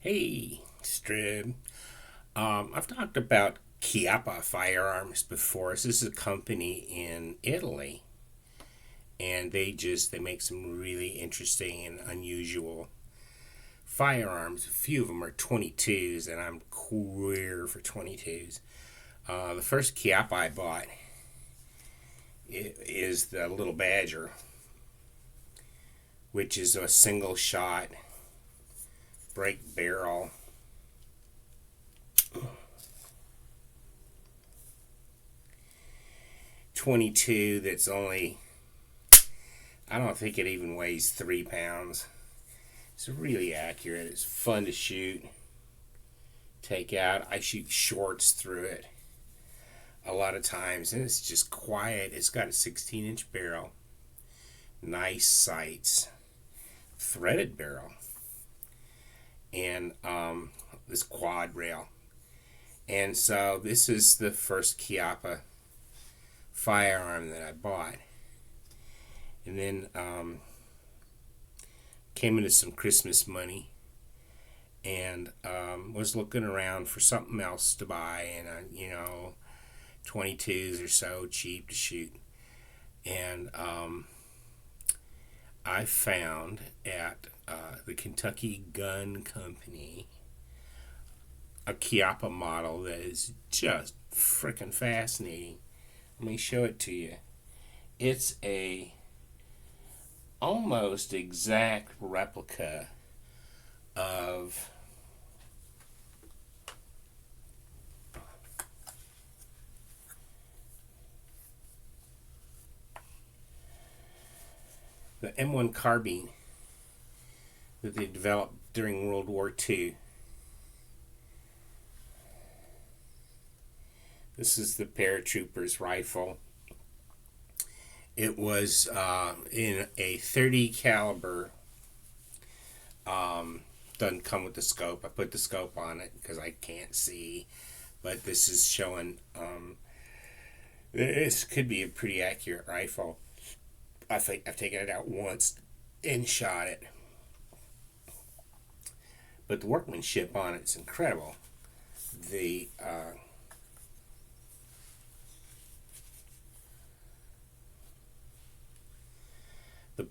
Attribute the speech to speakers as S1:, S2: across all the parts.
S1: Hey, Strib. I've talked about Chiappa firearms before. This is a company in Italy, and they make some really interesting and unusual firearms. A few of them are 22s, and I'm queer for 22s. The first Chiappa I bought is the Little Badger, which is a single shot break barrel 22 that's only, I don't think it even weighs 3 pounds. It's really accurate. It's fun to shoot, take out. I shoot shorts through it a lot of times, and it's just quiet. It's got a 16-inch barrel, nice sights, threaded barrel, and this quad rail. And so this is the first Chiappa firearm that I bought. And then came into some Christmas money and was looking around for something else to buy, and 22s or so, cheap to shoot. And I found at the Kentucky Gun Company a Chiappa model that is just freaking fascinating. Let me show it to you. It's a almost exact replica of the M1 carbine that they developed during World War II. This is the paratrooper's rifle. It was in a 30 caliber. Doesn't come with the scope. I put the scope on it because I can't see, but this is showing. This could be a pretty accurate rifle. I think I've taken it out once and shot it, but the workmanship on it's incredible. The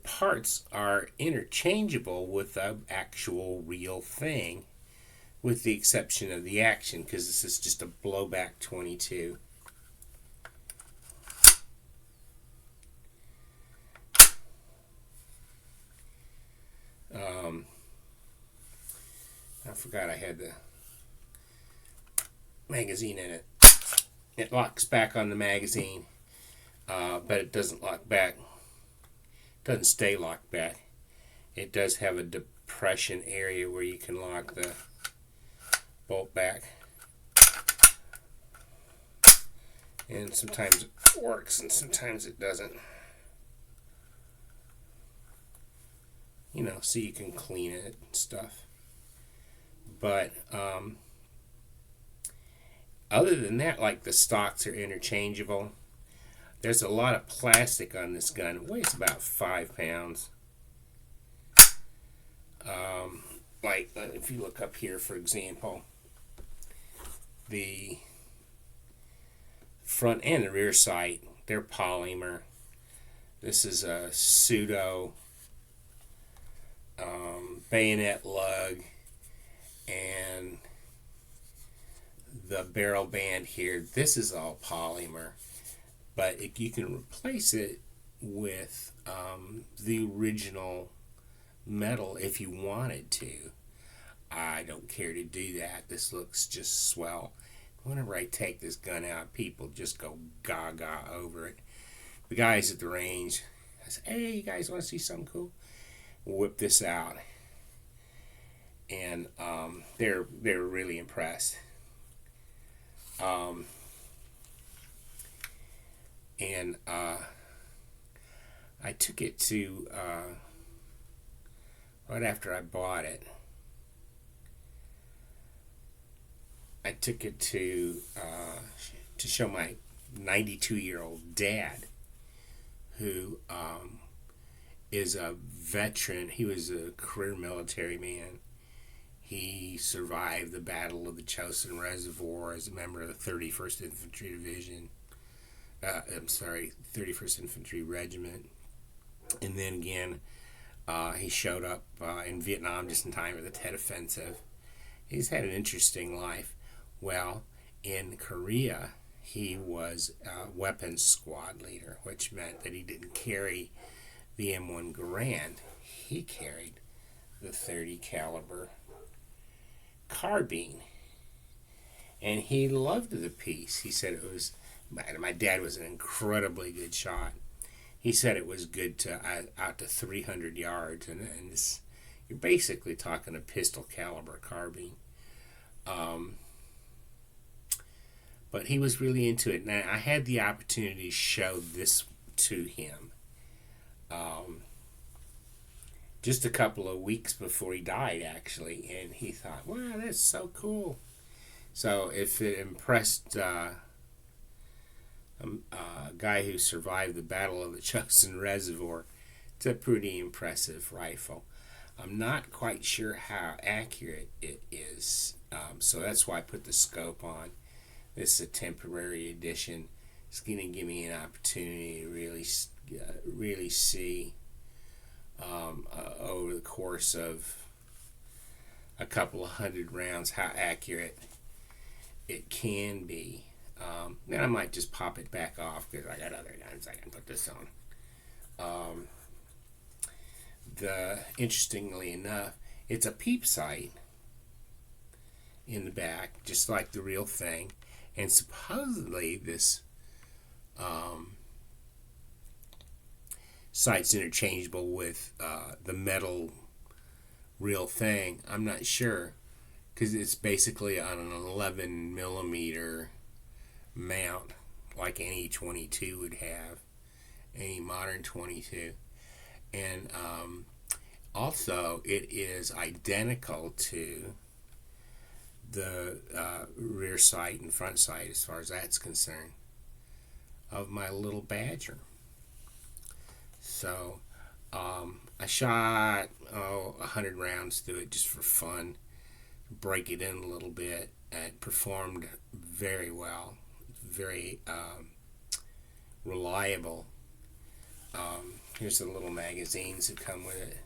S1: parts are interchangeable with the actual real thing, with the exception of the action, because this is just a blowback 22. I forgot I had the magazine in it. It locks back on the magazine, but it doesn't lock back. Doesn't stay locked back. It does have a depression area where you can lock the bolt back. And sometimes it works and sometimes it doesn't. So you can clean it and stuff. But other than that, like the stocks are interchangeable. There's a lot of plastic on this gun. It weighs about 5 pounds. If you look up here, for example, the front and the rear sight, they're polymer. This is a pseudo bayonet lug, and the barrel band here, this is all polymer. But you can replace it with the original metal if you wanted to. I don't care to do that. This looks just swell. Whenever I take this gun out, people just go gaga over it. The guys at the range, I say, hey, you guys want to see something cool? Whip this out. And they're really impressed. And I took it to, right after I bought it, I took it to show my 92-year-old dad, who is a veteran. He was a career military man, He survived the Battle of the Chosin Reservoir as a member of the 31st Infantry Division. 31st Infantry Regiment. And then again, he showed up in Vietnam just in time for the Tet Offensive. He's had an interesting life. Well, in Korea, he was a weapons squad leader, which meant that he didn't carry the M1 Garand. He carried the 30 caliber carbine, and he loved the piece. He said it was, my dad was an incredibly good shot. He said it was good to out to 300 yards, and this, you're basically talking a pistol caliber carbine. But he was really into it. Now, I had the opportunity to show this to him just a couple of weeks before he died, actually, and he thought, wow, that's so cool. So if it impressed a guy who survived the Battle of the Chosin Reservoir, it's a pretty impressive rifle. I'm not quite sure how accurate it is, so that's why I put the scope on. This is a temporary edition. It's going to give me an opportunity to really see over the course of a couple of hundred rounds how accurate it can be. Then I might just pop it back off because I got other guns I can put this on. Interestingly enough, it's a peep sight in the back, just like the real thing, and supposedly this sight's interchangeable with the metal real thing. I'm not sure, because it's basically on an 11 millimeter mount like any 22 would have, any modern 22. And also it is identical to the rear sight and front sight, as far as that's concerned, of my little Badger. So I shot 100 rounds through it just for fun, break it in a little bit. It performed very well, very reliable. Here's the little magazines that come with it.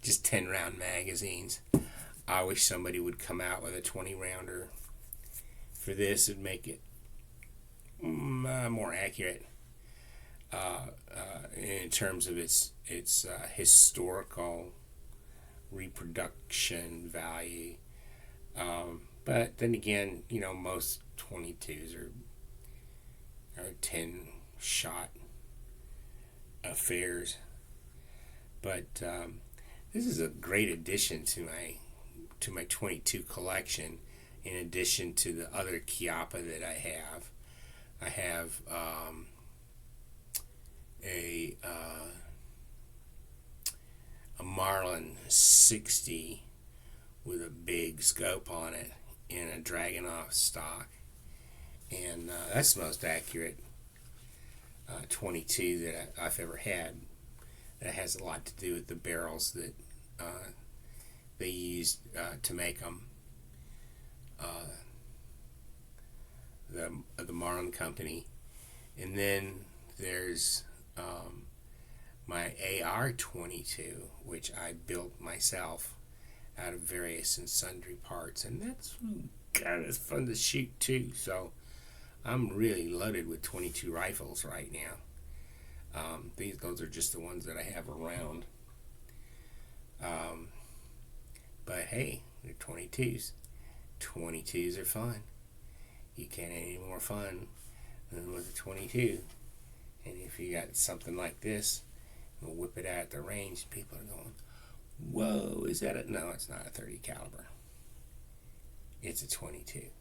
S1: Just 10 round magazines. I wish somebody would come out with a 20 rounder for this. It'd make it more accurate in terms of its historical reproduction value. But then again, you know, most 22s are 10 shot affairs. But this is a great addition to my 22 collection. In addition to the other Chiappa that I have a Marlin 60 with a big scope on it in a Dragunov stock, and that's the most accurate 22 that I've ever had. That has a lot to do with the barrels that they used to make them. The Marlin Company. And then there's my AR-22, which I built myself out of various and sundry parts, and that's kind of fun to shoot too. So I'm really loaded with 22 rifles right now. Those are just the ones that I have around. But hey, they're 22s. 22s are fun. You can't have any more fun than with a 22. And if you got something like this, we'll whip it out at the range, people are going, whoa, is that a... No, it's not a 30 caliber. It's a 22.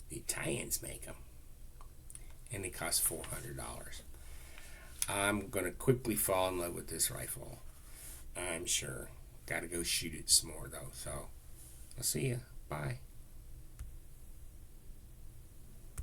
S1: The Italians make them. And they cost $400. I'm going to quickly fall in love with this rifle, I'm sure. Got to go shoot it some more, though. So, I'll see ya. Bye.